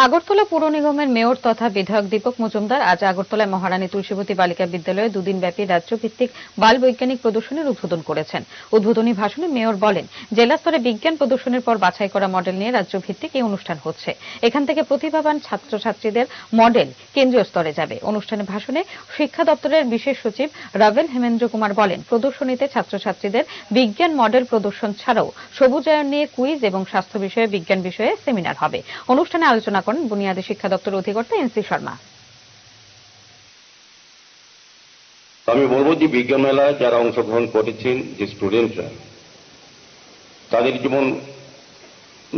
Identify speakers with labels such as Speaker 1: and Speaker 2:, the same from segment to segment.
Speaker 1: আগরতলা পৌর নিগমের মেয়র তথা বিধায়ক দীপক মজুমদার আজ আগরতলায় মহারানী তুলসীবতী বালিকা বিদ্যালয়ে দুদিনব্যাপী রাজ্যভিত্তিক বাল বৈজ্ঞানিক প্রদর্শনীর উদ্বোধন করেছেন। উদ্বোধনী ভাষণে মেয়র বলেন, জেলা স্তরে বিজ্ঞান প্রদর্শনীর পর বাছাই করা মডেল নিয়ে রাজ্যভিত্তিক এই অনুষ্ঠান হচ্ছে। এখান থেকে প্রতিভাবান ছাত্রছাত্রীদের মডেল কেন্দ্রীয় স্তরে যাবে। অনুষ্ঠানে ভাষণে শিক্ষা দপ্তরের বিশেষ সচিব রাভেল হেমেন্দ্র কুমার বলেন, প্রদর্শনীতে ছাত্রছাত্রীদের বিজ্ঞান মডেল প্রদর্শন ছাড়াও সবুজায়ন নিয়ে কুইজ এবং স্বাস্থ্য বিষয়ে বিজ্ঞান বিষয়ে সেমিনার হবে। অনুষ্ঠানে আলোচনা করেন বুনিয়াদী শিক্ষা দপ্তরের অধিকর্তা এনসি শর্মা।
Speaker 2: আমি বলবো যে বিজ্ঞান মেলায় যারা অংশগ্রহণ করেছেন, যে স্টুডেন্টরা, তাদের যেমন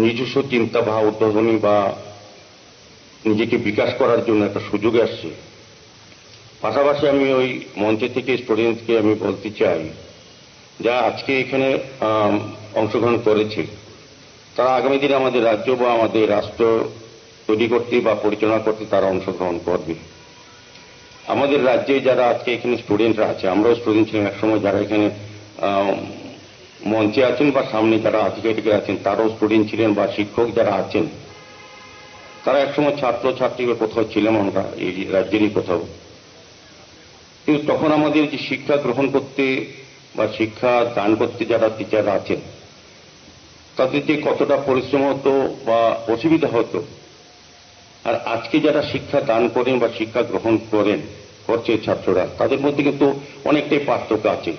Speaker 2: নিজস্ব চিন্তা বা উদ্ভাবনী বা নিজেকে বিকাশ করার জন্য একটা সুযোগ আসছে। পাশাপাশি আমি ওই মঞ্চে থেকে স্টুডেন্টকে আমি বলতে চাই, যা আজকে এখানে অংশগ্রহণ করেছে, তারা আগামী দিনে আমাদের রাজ্য বা আমাদের রাষ্ট্র তৈরি করতে বা পরিচালনা করতে তারা অংশগ্রহণ করবে। আমাদের রাজ্যে যারা আজকে এখানে স্টুডেন্টরা আছে, আমরাও স্টুডেন্ট ছিলাম একসময়, যারা এখানে মঞ্চে আছেন বা সামনে যারা আধিকারিকরা আছেন তারাও স্টুডেন্ট ছিলেন, বা শিক্ষক যারা আছেন তারা একসময় ছাত্র ছাত্রীদের কোথাও ছিলাম আমরা এই রাজ্যেরই কোথাও। কিন্তু তখন আমাদের যে শিক্ষা গ্রহণ করতে বা শিক্ষা দান করতে যারা টিচাররা আছেন, তাদের যে কতটা পরিশ্রম হতো বা অসুবিধা হতো, আর আজকে যারা শিক্ষা দান করেন বা শিক্ষা গ্রহণ করছে ছাত্ররা, তাদের মধ্যে কিন্তু অনেকটাই পার্থক্য আছে।